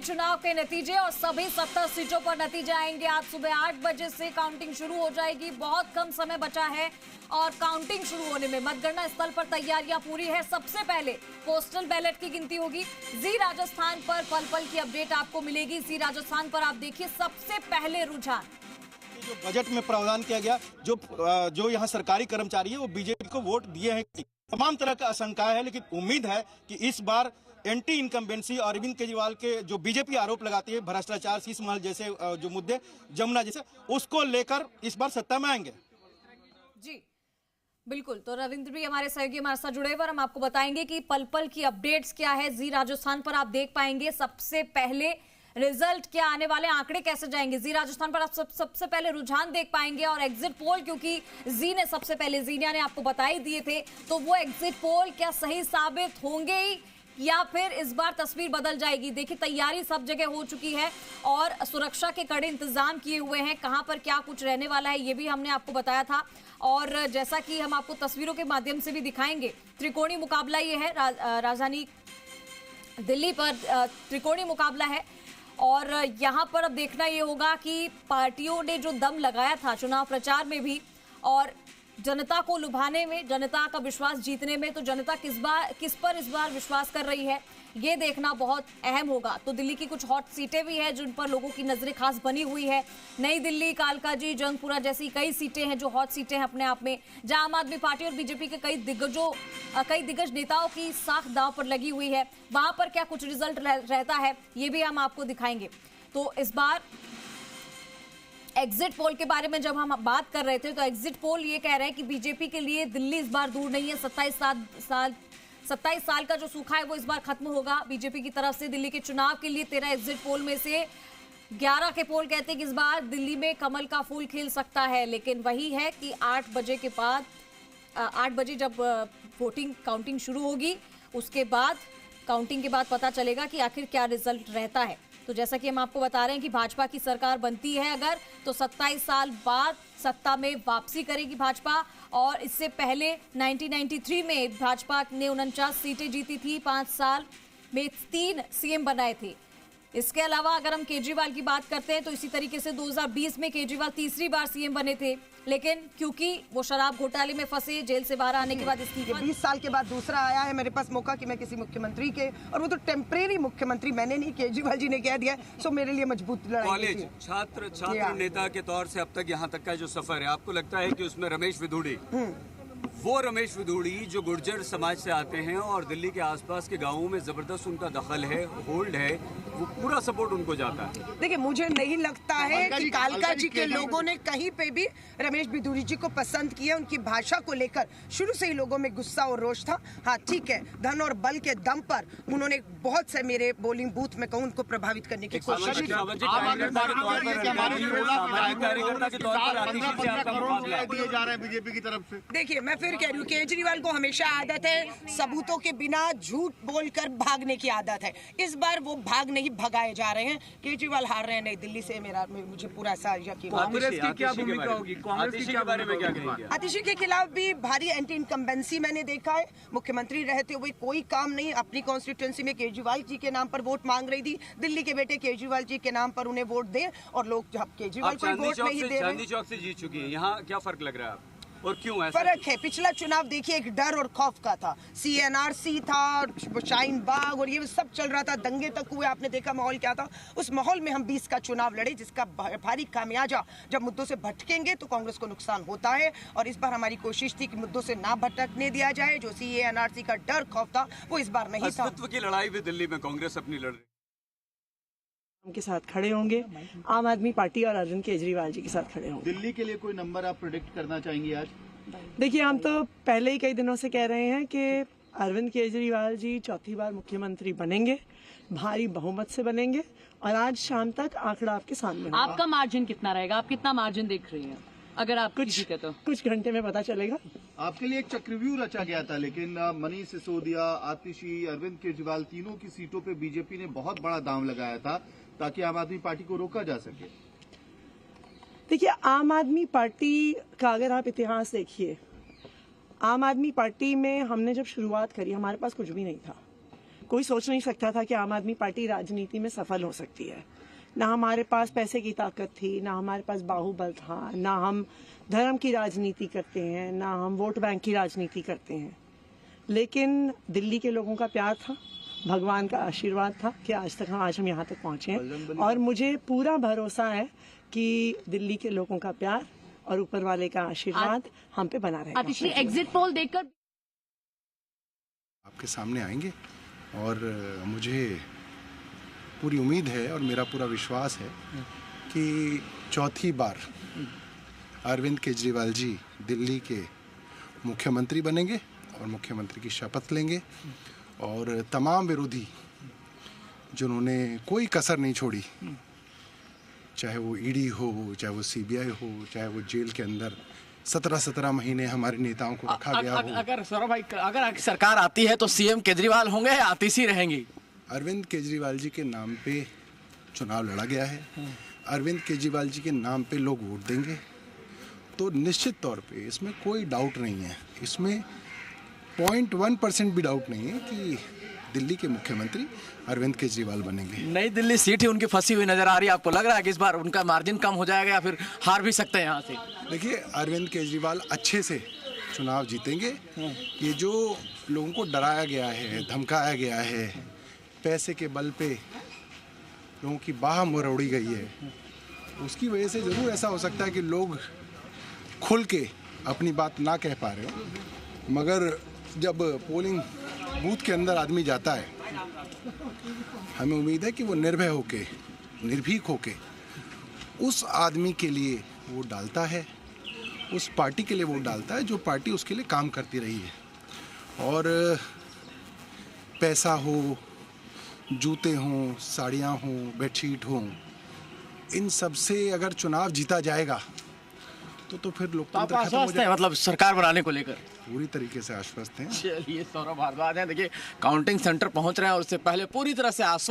चुनाव के नतीजे और सभी 70 सीटों पर नतीजे आएंगे। आज सुबह 8 बजे से काउंटिंग शुरू हो जाएगी। बहुत कम समय बचा है और काउंटिंग शुरू होने में मतगणना स्थल पर तैयारियां पूरी है। सबसे पहले पोस्टल बैलेट की गिनती होगी। जी राजस्थान पर पल पल की अपडेट आपको मिलेगी। जी राजस्थान पर आप देखिए सबसे पहले रुझान जो बजट में प्रावधान किया गया, जो यहाँ सरकारी कर्मचारी है वो बीजेपी को वोट दिए हैं। तमाम तरह का आशंका है, लेकिन उम्मीद है कि इस बार एंटी इनकम्बेंसी और अरविंद केजरीवाल के जो बीजेपी आरोप लगाती है, भ्रष्टाचार, शीश महल जैसे जो मुद्दे, जमुना जैसे, उसको लेकर इस बार सत्ता में आएंगे। जी बिल्कुल। तो रविंद्र भी हमारे सहयोगी हमारे साथ जुड़े हुए, हम आपको बताएंगे कि पल पल की अपडेट्स क्या है। जी राजस्थान पर आप देख पाएंगे सबसे पहले रिजल्ट क्या आने वाले, आंकड़े कैसे जाएंगे। जी राजस्थान पर आप सबसे पहले रुझान देख पाएंगे और एग्जिट पोल, क्योंकि जी ने सबसे पहले जीनिया ने आपको बता ही दिए थे, तो वो एग्जिट पोल क्या सही साबित होंगे ही या फिर इस बार तस्वीर बदल जाएगी। देखिए तैयारी सब जगह हो चुकी है और सुरक्षा के कड़े इंतजाम किए हुए हैं। कहां पर क्या कुछ रहने वाला है ये भी हमने आपको बताया था और जैसा कि हम आपको तस्वीरों के माध्यम से भी दिखाएंगे, त्रिकोणीय मुकाबला ये है। राजधानी दिल्ली पर त्रिकोणीय मुकाबला है और यहां पर अब देखना ये होगा कि पार्टियों ने जो दम लगाया था चुनाव प्रचार में भी और जनता को लुभाने में, जनता का विश्वास जीतने में, तो जनता किस पर इस बार विश्वास कर रही है ये देखना बहुत अहम होगा। तो दिल्ली की कुछ हॉट सीटें भी हैं जिन पर लोगों की नजरें खास बनी हुई है। नई दिल्ली, कालकाजी, जंगपुरा जैसी कई सीटें हैं जो हॉट सीटें हैं अपने आप में, जहां आम आदमी पार्टी और बीजेपी के कई दिग्गज नेताओं की साख दांव पर लगी हुई है। वहां पर क्या कुछ रिजल्ट रहता है ये भी हम आपको दिखाएंगे। तो इस बार एग्जिट पोल के बारे में जब हम बात कर रहे थे तो एग्जिट पोल ये कह रहे हैं कि बीजेपी के लिए दिल्ली इस बार दूर नहीं है। 27 साल का जो सूखा है वो इस बार खत्म होगा बीजेपी की तरफ से। दिल्ली के चुनाव के लिए 13 एग्जिट पोल में से 11 के पोल कहते हैं कि इस बार दिल्ली में कमल का फूल खिल सकता है। लेकिन वही है कि 8 बजे के बाद 8 बजे जब वोटिंग काउंटिंग शुरू होगी उसके बाद काउंटिंग के बाद पता चलेगा कि आखिर क्या रिजल्ट रहता है। तो जैसा कि हम आपको बता रहे हैं कि भाजपा की सरकार बनती है अगर, तो 27 साल बाद सत्ता में वापसी करेगी भाजपा। और इससे पहले 1993 में भाजपा ने 49 सीटें जीती थी, 5 साल में 3 सीएम बनाए थे। इसके अलावा अगर हम केजरीवाल की बात करते हैं तो इसी तरीके से 2020 में केजरीवाल तीसरी बार सीएम बने थे, लेकिन क्योंकि वो शराब घोटाले में फंसे, जेल से बाहर आने के बाद इस्तीफा। 20 साल के बाद दूसरा आया है मेरे पास मौका कि मैं किसी मुख्यमंत्री के, और वो तो टेम्परेरी मुख्यमंत्री मैंने नहीं, केजरीवाल जी ने कह दिया, सो मेरे लिए मजबूत लड़ाई। कॉलेज छात्र नेता के तौर से अब तक यहाँ तक का जो सफर है, आपको लगता है कि उसमें रमेश विधुड़ी, वो रमेश विधुड़ी जो गुर्जर समाज से आते हैं और दिल्ली के आसपास के गांवों में जबरदस्त उनका दखल है, होल्ड है, वो पूरा सपोर्ट उनको जाता है। देखिए मुझे नहीं लगता है कि कालका जी के लोगों ने कहीं पे भी रमेश विधुड़ी जी को पसंद किया। उनकी भाषा को लेकर शुरू से ही लोगों में गुस्सा और रोष था। हाँ ठीक है, धन और बल के दम पर उन्होंने बहुत से मेरे पोलिंग बूथ में कहूँ उनको प्रभावित करने की कोशिश की। बीजेपी की तरफ से देखिए मैं फिर कह रही हूँ, केजरीवाल को हमेशा आदत है सबूतों के बिना झूठ बोलकर भागने की आदत है। इस बार वो भाग नहीं भगाए जा रहे हैं। केजरीवाल हार रहे हैं नई दिल्ली से, मुझे पूरा ऐसा यकीन है। कांग्रेस की क्या भूमिका होगी? कांग्रेस के बारे में क्या कहेंगे? आतिशी के खिलाफ भी भारी एंटी इनकम्बेंसी मैंने देखा है। मुख्यमंत्री रहते हुए कोई काम नहीं, अपनी कॉन्स्टिट्यूंसी में केजरीवाल जी के नाम पर वोट मांग रही थी। दिल्ली के बेटे केजरीवाल जी के नाम पर उन्हें वोट दें और लोग जब केजरीवाल को वोट नहीं दे रहे। चांदनी चौक से जीत चुकी है, यहाँ क्या फर्क लग रहा है और क्यों ऐसा? फर्क है, पिछला चुनाव देखिए एक डर और खौफ का था, CNRC था, शाहीन बाग और ये सब चल रहा था, दंगे तक हुए, आपने देखा माहौल क्या था। उस माहौल में हम 20 का चुनाव लड़े जिसका भारी खामियाजा जब मुद्दों से भटकेंगे तो कांग्रेस को नुकसान होता है। और इस बार हमारी कोशिश थी कि मुद्दों से ना भटकने दिया जाए। जो CNRC का डर खौफ था वो इस बार नहीं था। अस्तित्व की लड़ाई भी दिल्ली में कांग्रेस अपनी लड़ रही के साथ खड़े होंगे, आम आदमी पार्टी और अरविंद केजरीवाल जी के साथ खड़े होंगे। दिल्ली के लिए कोई नंबर आप प्रेडिक्ट करना चाहेंगे आज? देखिए हम तो पहले ही कई दिनों से कह रहे हैं कि अरविंद केजरीवाल जी चौथी बार मुख्यमंत्री बनेंगे, भारी बहुमत से बनेंगे और आज शाम तक आंकड़ा आपके सामने होगा। आपका मार्जिन कितना रहेगा? आप कितना मार्जिन देख रही हैं अगर आप जीते तो? कुछ घंटे में पता चलेगा। आपके लिए एक चक्रव्यूह रचा गया था, लेकिन मनीष सिसोदिया, आतिशी, अरविंद केजरीवाल तीनों की सीटों पे बीजेपी ने बहुत बड़ा दांव लगाया था ताकि आम आदमी पार्टी को रोका जा सके। देखिए आम आदमी पार्टी का अगर आप इतिहास देखिए, आम आदमी पार्टी में हमने जब शुरुआत करी हमारे पास कुछ भी नहीं था। कोई सोच नहीं सकता था कि आम आदमी पार्टी राजनीति में सफल हो सकती है। ना हमारे पास पैसे की ताकत थी, ना हमारे पास बाहुबल था, ना हम धर्म की राजनीति करते हैं, ना हम वोट बैंक की राजनीति करते हैं। लेकिन दिल्ली के लोगों का प्यार था, भगवान का आशीर्वाद था कि आज हम यहाँ तक पहुँचे हैं। और मुझे पूरा भरोसा है कि दिल्ली के लोगों का प्यार और ऊपर वाले का आशीर्वाद हम पे बना रहेगा। पिछली एग्जिट पोल देखकर आपके सामने आएंगे और मुझे पूरी उम्मीद है और मेरा पूरा विश्वास है कि चौथी बार अरविंद केजरीवाल जी दिल्ली के मुख्यमंत्री बनेंगे और मुख्यमंत्री की शपथ लेंगे और तमाम विरोधी जिन्होंने कोई कसर नहीं छोड़ी, चाहे वो ईडी हो, चाहे वो सीबीआई हो, चाहे वो जेल के अंदर 17 महीने हमारे नेताओं को रखा गया हो। अगर सौरभ भाई, अगर सरकार आती है तो सीएम केजरीवाल होंगे या आतिशी रहेंगी? अरविंद केजरीवाल जी के नाम पे चुनाव लड़ा गया है, अरविंद केजरीवाल जी के नाम पे लोग वोट देंगे, तो निश्चित तौर पे इसमें कोई डाउट नहीं है, इसमें 0.1% भी डाउट नहीं है कि दिल्ली के मुख्यमंत्री अरविंद केजरीवाल बनेंगे। नई दिल्ली सीट ही उनकी फंसी हुई नजर आ रही है। आपको लग रहा है कि इस बार उनका मार्जिन कम हो जाएगा या फिर हार भी सकते हैं यहाँ से? देखिए, अरविंद केजरीवाल अच्छे से चुनाव जीतेंगे। ये जो लोगों को डराया गया है, धमकाया गया है, पैसे के बल पे लोगों की बाह मरोड़ी गई है, उसकी वजह से ज़रूर ऐसा हो सकता है कि लोग खुल के अपनी बात ना कह पा रहे हो। मगर जब पोलिंग बूथ के अंदर आदमी जाता है, हमें उम्मीद है कि वो निर्भय होके, निर्भीक होके उस आदमी के लिए वोट डालता है, उस पार्टी के लिए वोट डालता है जो पार्टी उसके लिए काम करती रही है। और पैसा हो, जूते हों, साड़ियाँ हों, बेडशीट हों, इन सब से अगर चुनाव जीता जाएगा तो फिर लोकतंत्र खत्म हो जाएगा। मतलब सरकार बनाने को लेकर पूरी तरीके से आश्वस्त हैं। चलिए, सौरभ भारद्वाज हैं। देखिए, काउंटिंग सेंटर पहुंच रहे हैं और उससे पहले पूरी तरह से आश्वस्त